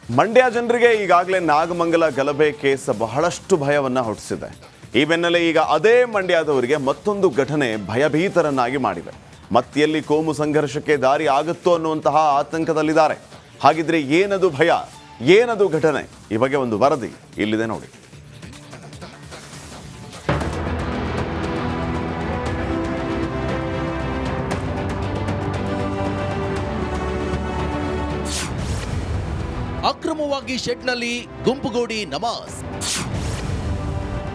ಮಂಡ್ಯ ಜನರಿಗೆ ಈಗಾಗಲೇ ನಾಗಮಂಗಲ ಗಲಭೆ ಕೇಸ್ ಬಹಳಷ್ಟು ಭಯವನ್ನು ಹುಟ್ಟಿಸಿದೆ. ಈ ಬೆನ್ನಲ್ಲೇ ಈಗ ಅದೇ ಮಂಡ್ಯದವರಿಗೆ ಮತ್ತೊಂದು ಘಟನೆ ಭಯಭೀತರನ್ನಾಗಿ ಮಾಡಿದೆ. ಮತ್ತೆಯಲ್ಲಿ ಕೋಮು ಸಂಘರ್ಷಕ್ಕೆ ದಾರಿ ಆಗುತ್ತೋ ಅನ್ನುವಂತಹ ಆತಂಕದಲ್ಲಿದ್ದಾರೆ. ಹಾಗಿದ್ರೆ ಏನದು ಭಯ, ಏನದು ಘಟನೆ? ಈ ಬಗ್ಗೆ ಒಂದು ವರದಿ ಇಲ್ಲಿದೆ ನೋಡಿ. ಅಕ್ರಮವಾಗಿ ಶೆಡ್ನಲ್ಲಿ ಗುಂಪುಗೂಡಿ ನಮಾಜ್,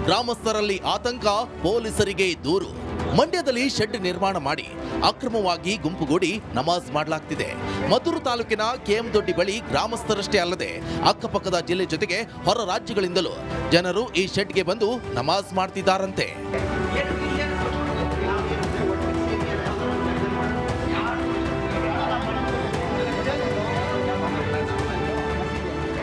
ಗ್ರಾಮಸ್ಥರಲ್ಲಿ ಆತಂಕ, ಪೊಲೀಸರಿಗೆ ದೂರು. ಮಂಡ್ಯದಲ್ಲಿ ಶೆಡ್ ನಿರ್ಮಾಣ ಮಾಡಿ ಅಕ್ರಮವಾಗಿ ಗುಂಪುಗೂಡಿ ನಮಾಜ್ ಮಾಡಲಾಗ್ತಿದೆ. ಮದ್ದೂರು ತಾಲೂಕಿನ ಕೆಎಂದೊಡ್ಡಿ ಬಳಿ ಗ್ರಾಮಸ್ಥರಷ್ಟೇ ಅಲ್ಲದೆ ಅಕ್ಕಪಕ್ಕದ ಜಿಲ್ಲೆ ಜೊತೆಗೆ ಹೊರ ರಾಜ್ಯಗಳಿಂದಲೂ ಜನರು ಈ ಶೆಡ್ಗೆ ಬಂದು ನಮಾಜ್ ಮಾಡ್ತಿದ್ದಾರಂತೆ.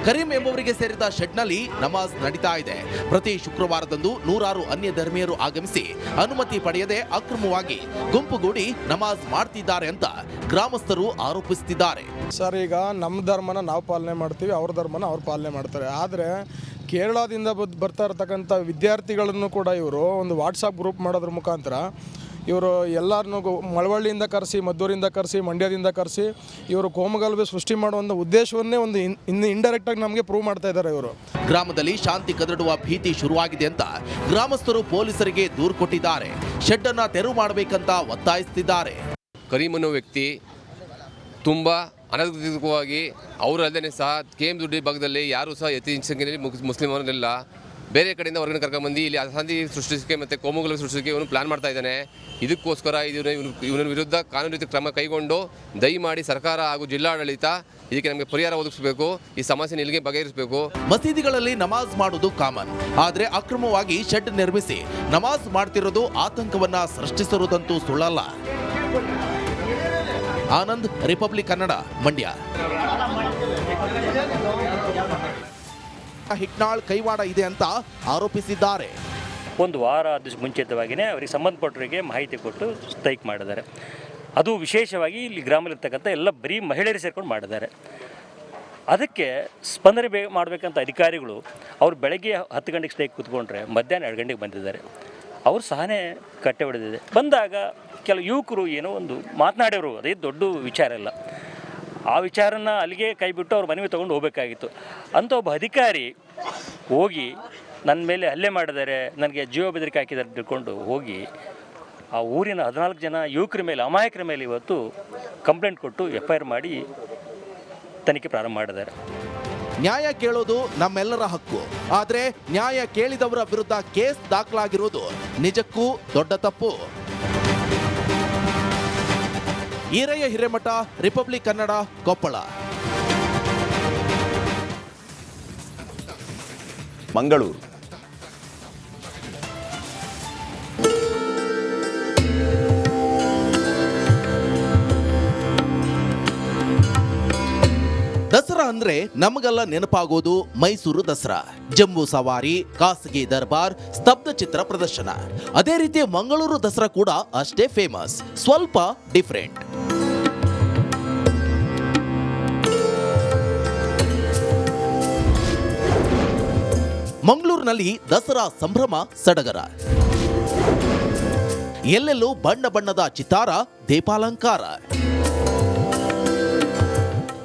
ಕರೀಂ ಎಂಬುವರಿಗೆ ಸೇರಿದ ಶೆಡ್ನಲ್ಲಿ ನಮಾಜ್ ನಡೀತಾ ಇದೆ. ಪ್ರತಿ ಶುಕ್ರವಾರದಂದು ನೂರಾರು ಅನ್ಯ ಧರ್ಮೀಯರು ಆಗಮಿಸಿ ಅನುಮತಿ ಪಡೆಯದೆ ಅಕ್ರಮವಾಗಿ ಗುಂಪುಗೂಡಿ ನಮಾಜ್ ಮಾಡ್ತಿದ್ದಾರೆ ಅಂತ ಗ್ರಾಮಸ್ಥರು ಆರೋಪಿಸುತ್ತಿದ್ದಾರೆ. ಸರ್, ಈಗ ನಮ್ಮ ಧರ್ಮನ ನಾವು ಪಾಲನೆ ಮಾಡ್ತೀವಿ, ಅವ್ರ ಧರ್ಮನ ಅವ್ರು ಪಾಲನೆ ಮಾಡ್ತಾರೆ. ಆದರೆ ಕೇರಳದಿಂದ ಬರ್ತಾ ಇರ್ತಕ್ಕಂಥ ವಿದ್ಯಾರ್ಥಿಗಳನ್ನು ಕೂಡ ಇವರು ಒಂದು ವಾಟ್ಸಪ್ ಗ್ರೂಪ್ ಮಾಡೋದ್ರ ಮುಖಾಂತರ ಇವರು ಎಲ್ಲರನ್ನೂ ಮಳವಳ್ಳಿಯಿಂದ ಕರೆಸಿ, ಮದ್ದೂರಿಂದ ಕರೆಸಿ, ಮಂಡ್ಯದಿಂದ ಕರೆಸಿ ಇವರು ಕೋಮುಗಲಭೆ ಸೃಷ್ಟಿ ಮಾಡುವಂಥ ಉದ್ದೇಶವನ್ನೇ ಒಂದು ಇಂಡೈರೆಕ್ಟಾಗಿ ನಮಗೆ ಪ್ರೂವ್ ಮಾಡ್ತಾ ಇದ್ದಾರೆ. ಇವರು ಗ್ರಾಮದಲ್ಲಿ ಶಾಂತಿ ಕದಡುವ ಭೀತಿ ಶುರುವಾಗಿದೆ ಅಂತ ಗ್ರಾಮಸ್ಥರು ಪೊಲೀಸರಿಗೆ ದೂರು ಕೊಟ್ಟಿದ್ದಾರೆ. ಶೆಡ್ ಅನ್ನ ತೆರವು ಮಾಡಬೇಕಂತ ಒತ್ತಾಯಿಸುತ್ತಿದ್ದಾರೆ. ಕರೀಂ ಅನ್ನೋ ವ್ಯಕ್ತಿ ತುಂಬ ಅನಧಿಕೃತವಾಗಿ ಅವರಲ್ಲದೆ ಸಹ ಕೆಎಂದೊಡ್ಡಿ ಭಾಗದಲ್ಲಿ ಯಾರೂ ಸಹ ಯಥೇಚ್ಛಂಖ್ಯೆಯಲ್ಲಿ ಮುಸ್ಲಿಮರನ್ನೆಲ್ಲ ಬೇರೆ ಕಡೆಯಿಂದ ಹೊರಗಡೆ ಕರ್ಕೊಂಡ್ಬಂದು ಇಲ್ಲಿ ಅಶಾಂತಿ ಸೃಷ್ಟಿಸಕ್ಕೆ ಮತ್ತು ಕೋಮುಗಲಭೆ ಸೃಷ್ಟಿಸಕ್ಕೆ ಇವನು ಪ್ಲಾನ್ ಮಾಡ್ತಾ ಇದ್ದಾನೆ. ಇದಕ್ಕೋಸ್ಕರ ಇವನ ವಿರುದ್ಧ ಕಾನೂನು ರೀತಿ ಕ್ರಮ ಕೈಗೊಂಡು ದಯಮಾಡಿ ಸರ್ಕಾರ ಹಾಗೂ ಜಿಲ್ಲಾಡಳಿತ ಇದಕ್ಕೆ ನಮಗೆ ಪರಿಹಾರ ಒದಗಿಸಬೇಕು. ಈ ಸಮಸ್ಯೆ ಇಲ್ಲಿಗೆ ಬಗೆಹರಿಸಬೇಕು. ಮಸೀದಿಗಳಲ್ಲಿ ನಮಾಜ್ ಮಾಡುವುದು ಕಾಮನ್, ಆದರೆ ಅಕ್ರಮವಾಗಿ ಶೆಡ್ ನಿರ್ಮಿಸಿ ನಮಾಜ್ ಮಾಡ್ತಿರೋದು ಆತಂಕವನ್ನ ಸೃಷ್ಟಿಸಿರುವುದಂತೂ ಸುಳ್ಳಲ್ಲ. ಆನಂದ್, ರಿಪಬ್ಲಿಕ್ ಕನ್ನಡ, ಮಂಡ್ಯ. ಹಿಟ್ನಾಳ್ ಕೈವಾಡ ಇದೆ ಅಂತ ಆರೋಪಿಸಿದ್ದಾರೆ. ಒಂದು ವಾರ ಮುಂಚಿತವಾಗಿಯೇ ಅವರಿಗೆ ಸಂಬಂಧಪಟ್ಟವರಿಗೆ ಮಾಹಿತಿ ಕೊಟ್ಟು ಸ್ಟ್ರೈಕ್ ಮಾಡಿದ್ದಾರೆ. ಅದು ವಿಶೇಷವಾಗಿ ಇಲ್ಲಿ ಗ್ರಾಮದಲ್ಲಿರ್ತಕ್ಕಂಥ ಎಲ್ಲ ಬರೀ ಮಹಿಳೆಯರು ಸೇರ್ಕೊಂಡು ಮಾಡಿದ್ದಾರೆ. ಅದಕ್ಕೆ ಸ್ಪಂದನೆ ಮಾಡಬೇಕಂತ ಅಧಿಕಾರಿಗಳು ಅವರು ಬೆಳಗ್ಗೆ 10 ಗಂಟೆಗೆ ಸ್ಟ್ರೈಕ್ ಕೂತ್ಕೊಂಡ್ರೆ ಮಧ್ಯಾಹ್ನ 2 ಗಂಟೆಗೆ ಬಂದಿದ್ದಾರೆ. ಅವರು ಸಹನೆ ಕಟ್ಟೆ ಹೊಡೆದಿದೆ. ಬಂದಾಗ ಕೆಲವು ಯುವಕರು ಏನೋ ಒಂದು ಮಾತನಾಡಿದ್ರು, ಅದೇ ದೊಡ್ಡ ವಿಚಾರ ಇಲ್ಲ. ಆ ವಿಚಾರನ ಅಲ್ಲಿಗೆ ಕೈಬಿಟ್ಟು ಅವ್ರ ಮನವಿ ತೊಗೊಂಡು ಹೋಗಬೇಕಾಗಿತ್ತು. ಅಂತ ಒಬ್ಬ ಅಧಿಕಾರಿ ಹೋಗಿ ನನ್ನ ಮೇಲೆ ಹಲ್ಲೆ ಮಾಡಿದ್ದಾರೆ, ನನಗೆ ಜೀವ ಬೆದರಿಕೆ ಹಾಕಿದ್ದಾರೆ ತಿಳ್ಕೊಂಡು ಹೋಗಿ ಆ ಊರಿನ 14 ಜನ ಯುವಕರ ಮೇಲೆ, ಅಮಾಯಕರ ಮೇಲೆ ಇವತ್ತು ಕಂಪ್ಲೇಂಟ್ ಕೊಟ್ಟು FIR ಮಾಡಿ ತನಿಖೆ ಪ್ರಾರಂಭ ಮಾಡಿದ್ದಾರೆ. ನ್ಯಾಯ ಕೇಳೋದು ನಮ್ಮೆಲ್ಲರ ಹಕ್ಕು, ಆದರೆ ನ್ಯಾಯ ಕೇಳಿದವರ ವಿರುದ್ಧ ಕೇಸ್ ದಾಖಲಾಗಿರುವುದು ನಿಜಕ್ಕೂ ದೊಡ್ಡ ತಪ್ಪು. ಈರಯ್ಯ ಹಿರೇಮಠ, ರಿಪಬ್ಲಿಕ್ ಕನ್ನಡ, ಕೊಪ್ಪಳ. ಮಂಗಳೂರು. ದಸರಾ ಅಂದ್ರೆ ನಮಗೆಲ್ಲ ನೆನಪಾಗೋದು ಮೈಸೂರು ದಸರಾ, ಜಂಬೂ ಸವಾರಿ, ಖಾಸಗಿ ದರ್ಬಾರ್, ಸ್ತಬ್ಧ ಚಿತ್ರ ಪ್ರದರ್ಶನ. ಅದೇ ರೀತಿ ಮಂಗಳೂರು ದಸರಾ ಕೂಡ ಅಷ್ಟೇ ಫೇಮಸ್, ಸ್ವಲ್ಪ ಡಿಫರೆಂಟ್. ಮಂಗಳೂರಿನಲ್ಲಿ ದಸರಾ ಸಂಭ್ರಮ ಸಡಗರ. ಎಲ್ಲೆಲ್ಲೂ ಬಣ್ಣ ಬಣ್ಣದ ಚಿತ್ತಾರ, ದೀಪಾಲಂಕಾರ.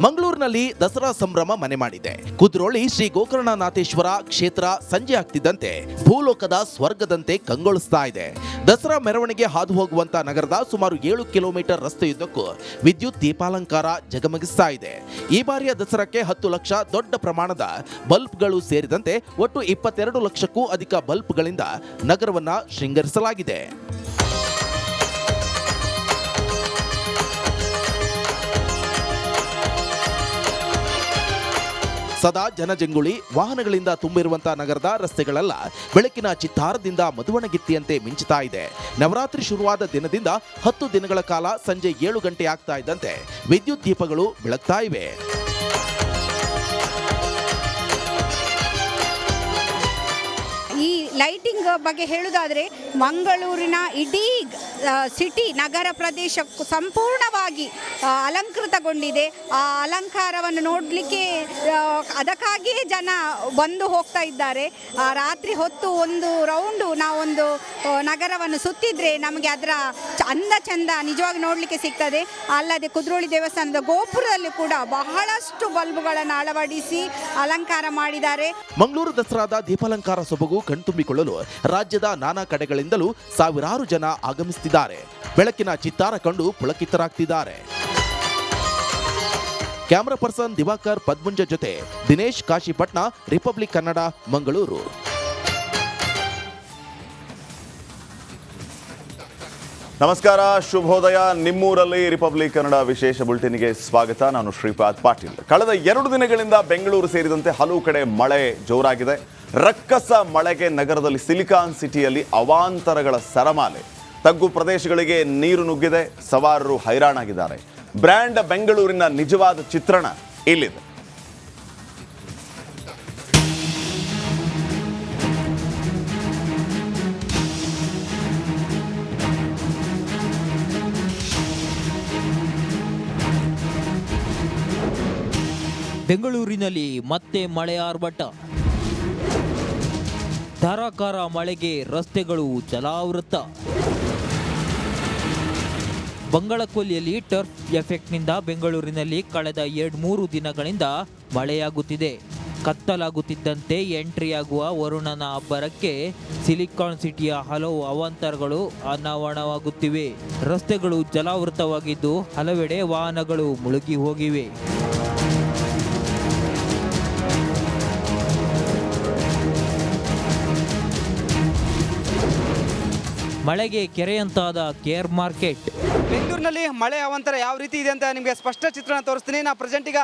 ಮಂಗಳೂರಿನಲ್ಲಿ ದಸರಾ ಸಂಭ್ರಮ ಮನೆ ಮಾಡಿದೆ. ಕುದ್ರೋಳಿ ಶ್ರೀ ಗೋಕರ್ಣನಾಥೇಶ್ವರ ಕ್ಷೇತ್ರ ಸಂಜೆ ಆಗ್ತಿದ್ದಂತೆ ಭೂಲೋಕದ ಸ್ವರ್ಗದಂತೆ ಕಂಗೊಳಿಸ್ತಾ ಇದೆ. ದಸರಾ ಮೆರವಣಿಗೆ ಹಾದು ಹೋಗುವಂತ ನಗರದ ಸುಮಾರು 7 ಕಿಲೋಮೀಟರ್ ರಸ್ತೆಯುದ್ದಕ್ಕೂ ವಿದ್ಯುತ್ ದೀಪಾಲಂಕಾರ ಜಗಮಗಿಸ್ತಾ ಇದೆ. ಈ ಬಾರಿಯ ದಸರಾಕ್ಕೆ 10 ಲಕ್ಷ ದೊಡ್ಡ ಪ್ರಮಾಣದ ಬಲ್ಬ್ಗಳು ಸೇರಿದಂತೆ ಒಟ್ಟು 22 ಲಕ್ಷಕ್ಕೂ ಅಧಿಕ ಬಲ್ಬ್ಗಳಿಂದ ನಗರವನ್ನ ಶೃಂಗರಿಸಲಾಗಿದೆ. ಸದಾ ಜನಜಂಗುಳಿ ವಾಹನಗಳಿಂದ ತುಂಬಿರುವಂತಹ ನಗರದ ರಸ್ತೆಗಳೆಲ್ಲ ಬೆಳಕಿನ ಚಿತ್ತಾರದಿಂದ ಮಧುವಣಗಿತ್ತಿಯಂತೆ ಮಿಂಚುತ್ತಾ ಇದೆ. ನವರಾತ್ರಿ ಶುರುವಾದ ದಿನದಿಂದ 10 ದಿನಗಳ ಕಾಲ ಸಂಜೆ 7 ಗಂಟೆ ಆಗ್ತಾ ಇದ್ದಂತೆ ವಿದ್ಯುತ್ ದೀಪಗಳು ಬೆಳಗ್ತಾ ಇವೆ. ಈ ಲೈಟಿಂಗ್ ಬಗ್ಗೆ ಹೇಳುವುದಾದರೆ ಮಂಗಳೂರಿನ ಇಡೀ ಸಿಟಿ ನಗರ ಪ್ರದೇಶ ಸಂಪೂರ್ಣವಾಗಿ ಅಲಂಕೃತಗೊಂಡಿದೆ. ಆ ಅಲಂಕಾರವನ್ನು ನೋಡಲಿಕ್ಕೆ ಅದಕ್ಕಾಗಿಯೇ ಜನ ಬಂದು ಹೋಗ್ತಾ ಇದ್ದಾರೆ. ರಾತ್ರಿ ಹೊತ್ತು ಒಂದು ರೌಂಡು ನಾವೊಂದು ನಗರವನ್ನು ಸುತ್ತಿದ್ರೆ ನಮಗೆ ಅದರ ಅಂದ ಚಂದ ನಿಜವಾಗಿ ನೋಡಲಿಕ್ಕೆ ಸಿಗ್ತದೆ. ಅಲ್ಲದೆ ಕುದ್ರೋಳಿ ದೇವಸ್ಥಾನದ ಗೋಪುರದಲ್ಲಿ ಕೂಡ ಬಹಳಷ್ಟು ಬಲ್ಬುಗಳನ್ನು ಅಳವಡಿಸಿ ಅಲಂಕಾರ ಮಾಡಿದ್ದಾರೆ. ಮಂಗಳೂರು ದಸರಾದ ದೀಪಾಲಂಕಾರ ಸೊಬಗು ಕಣ್ತುಂಬಿಕೊಳ್ಳಲು ರಾಜ್ಯದ ನಾನಾ ಕಡೆಗಳಿಂದಲೂ ಸಾವಿರಾರು ಜನ ಆಗಮಿಸುತ್ತಿದ್ದಾರೆ. ಬೆಳಕಿನ ಚಿತ್ತಾರ ಕಂಡು ಪುಳಕಿತರಾಗ್ತಿದ್ದಾರೆ. ಕ್ಯಾಮರಾ ಪರ್ಸನ್ ದಿವಾಕರ್ ಪದ್ಮುಂಜ ಜೊತೆ ದಿನೇಶ್ ಕಾಶಿಪಟ್ನ, ರಿಪಬ್ಲಿಕ್ ಕನ್ನಡ, ಮಂಗಳೂರು. ನಮಸ್ಕಾರ, ಶುಭೋದಯ. ನಿಮ್ಮೂರಲ್ಲಿ ರಿಪಬ್ಲಿಕ್ ಕನ್ನಡ ವಿಶೇಷ ಬುಲೆಟಿನ್ಗೆ ಸ್ವಾಗತ. ನಾನು ಶ್ರೀಪಾದ್ ಪಾಟೀಲ್. ಕಳೆದ 2 ದಿನಗಳಿಂದ ಬೆಂಗಳೂರು ಸೇರಿದಂತೆ ಹಲವು ಕಡೆ ಮಳೆ ಜೋರಾಗಿದೆ. ರಕ್ಕಸ ಮಳೆಗೆ ನಗರದಲ್ಲಿ ಸಿಲಿಕಾನ್ ಸಿಟಿಯಲ್ಲಿ ಅವಾಂತರಗಳ ಸರಮಾಲೆ. ತಗ್ಗು ಪ್ರದೇಶಗಳಿಗೆ ನೀರು ನುಗ್ಗಿದೆ, ಸವಾರರು ಹೈರಾಣಾಗಿದ್ದಾರೆ. ಬ್ರ್ಯಾಂಡ್ ಬೆಂಗಳೂರಿನ ನಿಜವಾದ ಚಿತ್ರಣ ಇಲ್ಲಿದೆ. ಬೆಂಗಳೂರಿನಲ್ಲಿ ಮತ್ತೆ ಮಳೆ ಆರ್ಭಟ. ಧಾರಾಕಾರ ಮಳೆಗೆ ರಸ್ತೆಗಳು ಜಲಾವೃತ. ಬಂಗಾಳಕೊಲ್ಲಿಯಲ್ಲಿ ಟರ್ಫ್ ಎಫೆಕ್ಟ್ನಿಂದ ಬೆಂಗಳೂರಿನಲ್ಲಿ ಕಳೆದ 2-3 ದಿನಗಳಿಂದ ಮಳೆಯಾಗುತ್ತಿದೆ. ಕತ್ತಲಾಗುತ್ತಿದ್ದಂತೆ ಎಂಟ್ರಿಯಾಗುವ ವರುಣನ ಅಬ್ಬರಕ್ಕೆ ಸಿಲಿಕಾನ್ ಸಿಟಿಯ ಹಲವು ಅವಾಂತರಗಳು ಅನಾವರಣವಾಗುತ್ತಿವೆ. ರಸ್ತೆಗಳು ಜಲಾವೃತವಾಗಿದ್ದು ಹಲವೆಡೆ ವಾಹನಗಳು ಮುಳುಗಿ ಹೋಗಿವೆ. ಮಳೆಗೆ ಕೆರೆಯಂತಾದ ಕೇರ್ ಮಾರ್ಕೆಟ್. ಬೆಂಗಳೂರಿನಲ್ಲಿ ಮಳೆ ಅವಾಂತರ ಯಾವ ರೀತಿ ಇದೆ ಅಂತ ನಿಮಗೆ ಸ್ಪಷ್ಟ ಚಿತ್ರಣ ತೋರಿಸ್ತೀನಿ. ನಾನು ಪ್ರೆಸೆಂಟ್ ಈಗ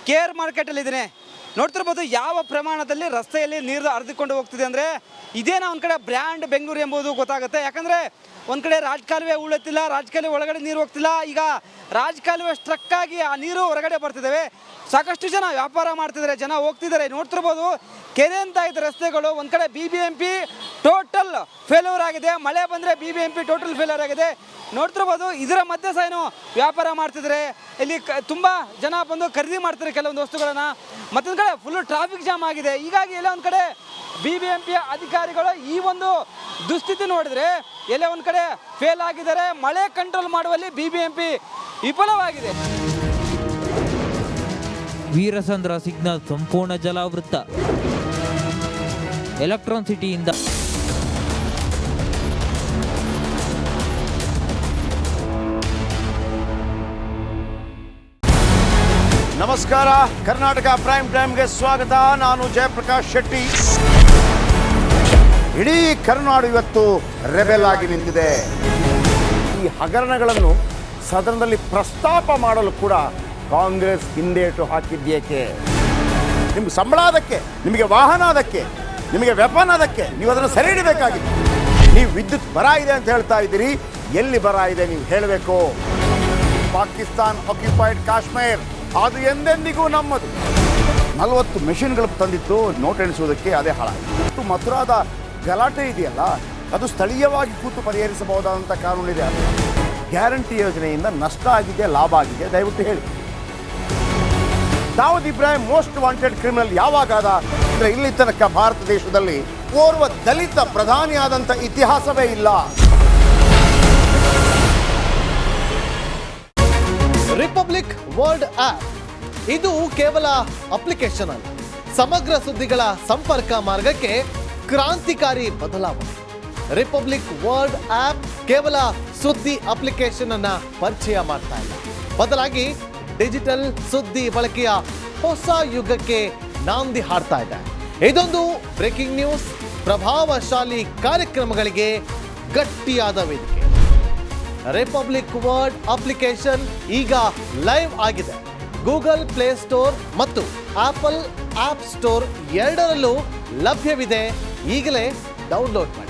ಕೇರ್ ಮಾರ್ಕೆಟಲ್ಲಿ ಇದ್ದೀನಿ. ನೋಡ್ತಿರ್ಬೋದು ಯಾವ ಪ್ರಮಾಣದಲ್ಲಿ ರಸ್ತೆಯಲ್ಲಿ ನೀರು ಹರಿದುಕೊಂಡು ಹೋಗ್ತಿದೆ ಅಂದರೆ ಇದೇನೋ ಒಂದು ಕಡೆ ಬ್ರ್ಯಾಂಡ್ ಬೆಂಗಳೂರು ಎಂಬುದು ಗೊತ್ತಾಗುತ್ತೆ. ಯಾಕಂದರೆ ಒಂದು ಕಡೆ ರಾಜಕಾಲುವೆ ಉಳುತ್ತಿಲ್ಲ, ರಾಜಕಾಲುವೆ ಒಳಗಡೆ ನೀರು ಹೋಗ್ತಿಲ್ಲ. ಈಗ ರಾಜಕಾಲುವೆ ಸ್ಟ್ರಕ್ ಆಗಿ ಆ ನೀರು ಹೊರಗಡೆ ಬರ್ತಿದ್ದಾವೆ. ಸಾಕಷ್ಟು ಜನ ವ್ಯಾಪಾರ ಮಾಡ್ತಿದ್ದಾರೆ, ಜನ ಹೋಗ್ತಿದ್ದಾರೆ. ನೋಡ್ತಿರ್ಬೋದು ಕೆರೆ ಅಂತ ಇದ್ದ ರಸ್ತೆಗಳು ಒಂದು ಕಡೆ BBMP ಟೋಟಲ್ ಫೇಲ್ಯೂರ್ ಆಗಿದೆ. ಮಳೆ ಬಂದರೆ BBMP ಟೋಟಲ್ ಫೇಲ್ಯೂರ್ ಆಗಿದೆ. ನೋಡ್ತಿರ್ಬೋದು ಇದರ ಮಧ್ಯೆ ಸಹ ಏನು ವ್ಯಾಪಾರ ಮಾಡ್ತಿದ್ದಾರೆ. ಇಲ್ಲಿ ತುಂಬ ಜನ ಬಂದು ಖರೀದಿ ಮಾಡ್ತಾರೆ ಕೆಲವೊಂದು ವಸ್ತುಗಳನ್ನು. ಮತ್ತೊಂದು ಕಡೆ ಫುಲ್ಲು ಟ್ರಾಫಿಕ್ ಜಾಮ್ ಆಗಿದೆ. ಹೀಗಾಗಿ ಎಲ್ಲ ಒಂದು ಕಡೆ BBMP ಅಧಿಕಾರಿಗಳು ಈ ಒಂದು ದುಸ್ಥಿತಿ ನೋಡಿದರೆ ಎಲ್ಲೇ ಒಂದು ಕಡೆ ಫೇಲ್ ಆಗಿದ್ದಾರೆ. ಮಳೆ ಕಂಟ್ರೋಲ್ ಮಾಡುವಲ್ಲಿ BBMP ವಿಫಲವಾಗಿದೆ. ವೀರಸಂದ್ರ ಸಿಗ್ನಲ್ ಸಂಪೂರ್ಣ ಜಲಾವೃತ. ಎಲೆಕ್ಟ್ರಾನ್ ಸಿಟಿಯಿಂದ ನಮಸ್ಕಾರ, ಕರ್ನಾಟಕ ಪ್ರೈಮ್ ಟೈಮ್ಗೆ ಸ್ವಾಗತ. ನಾನು ಜಯಪ್ರಕಾಶ್ ಶೆಟ್ಟಿ. ಇಡೀ ಕರ್ನಾಡು ಇವತ್ತು ರೆಬೆಲ್ ಆಗಿ ನಿಂತಿದೆ. ಈ ಹಗರಣಗಳನ್ನು ಸದನದಲ್ಲಿ ಪ್ರಸ್ತಾಪ ಮಾಡಲು ಕೂಡ ಕಾಂಗ್ರೆಸ್ ಹಿಂದೇಟು ಹಾಕಿದ್ದೇಕೆ? ನಿಮ್ಗೆ ಸಂಬಳ ಅದಕ್ಕೆ, ನಿಮಗೆ ವಾಹನ ಅದಕ್ಕೆ, ನಿಮಗೆ ವೆಪನ್ ಅದಕ್ಕೆ. ನೀವು ಅದನ್ನು ಸೆರೆ ಹಿಡಿಬೇಕಾಗಿತ್ತು. ನೀವು ವಿದ್ಯುತ್ ಬರ ಇದೆ ಅಂತ ಹೇಳ್ತಾ ಇದ್ದೀರಿ. ಎಲ್ಲಿ ಬರ ಇದೆ ನೀವು ಹೇಳಬೇಕು. ಪಾಕಿಸ್ತಾನ್ ಆಕ್ಯುಪೈಡ್ ಕಾಶ್ಮೀರ್ ಅದು ಎಂದೆಂದಿಗೂ ನಮ್ಮದು. 40 ಮೆಷಿನ್ಗಳು ತಂದಿತ್ತು ನೋಟ್ ಎಣಿಸುವುದಕ್ಕೆ, ಅದೇ ಹಾಳಾಯಿತು. ಮಥುರಾದ ಗಲಾಟೆ ಇದೆಯಲ್ಲ, ಅದು ಸ್ಥಳೀಯವಾಗಿ ಕೂತು ಪರಿಹರಿಸಬಹುದಾದಂಥ ಕಾನೂನಿದೆ. ಗ್ಯಾರಂಟಿ ಯೋಜನೆಯಿಂದ ನಷ್ಟ ಆಗಿದೆ, ಲಾಭ ಆಗಿದೆ, ದಯವಿಟ್ಟು ಹೇಳಿ. Dawood Ibrahim most wanted criminal ಯಾವಾಗಾದ ಅಂದರೆ ಇಲ್ಲಿ ತನಕ ಭಾರತ ದೇಶದಲ್ಲಿ ಓರ್ವ ದಲಿತ ಪ್ರಧಾನಿಯಾದಂಥ ಇತಿಹಾಸವೇ ಇಲ್ಲ. ರಿಪಬ್ಲಿಕ್ ವರ್ಲ್ಡ್ ಆಪ್ ಇದು ಕೇವಲ ಅಪ್ಲಿಕೇಶನ್ ಅಲ್ಲ, ಸಮಗ್ರ ಸುದ್ದಿಗಳ ಸಂಪರ್ಕ ಮಾರ್ಗಕ್ಕೆ ಕ್ರಾಂತಿಕಾರಿ ಬದಲಾವಣೆ. ರಿಪಬ್ಲಿಕ್ ವರ್ಲ್ಡ್ ಆಪ್ ಕೇವಲ ಸುದ್ದಿ ಅಪ್ಲಿಕೇಶನ್ ಅನ್ನ ಪರಿಚಯ ಮಾಡ್ತಾ ಇಲ್ಲ, ಬದಲಾಗಿ ಡಿಜಿಟಲ್ ಸುದ್ದಿ ಬಳಕೆಯ ಹೊಸ ಯುಗಕ್ಕೆ ನಾಂದಿ ಹಾಡ್ತಾ ಇದೆ. ಇದೊಂದು ಬ್ರೇಕಿಂಗ್ ನ್ಯೂಸ್, ಪ್ರಭಾವಶಾಲಿ ಕಾರ್ಯಕ್ರಮಗಳಿಗೆ ಗಟ್ಟಿಯಾದ ವೇದಿಕೆ. ರಿಪಬ್ಲಿಕ್ ವರ್ಲ್ಡ್ ಅಪ್ಲಿಕೇಶನ್ ಈಗ ಲೈವ್ ಆಗಿದೆ. ಗೂಗಲ್ ಪ್ಲೇ ಸ್ಟೋರ್ ಮತ್ತು ಆಪಲ್ ಆಪ್ ಸ್ಟೋರ್ ಎರಡರಲ್ಲೂ ಲಭ್ಯವಿದೆ. ಈಗಲೇ ಡೌನ್ಲೋಡ್ ಮಾಡಿ.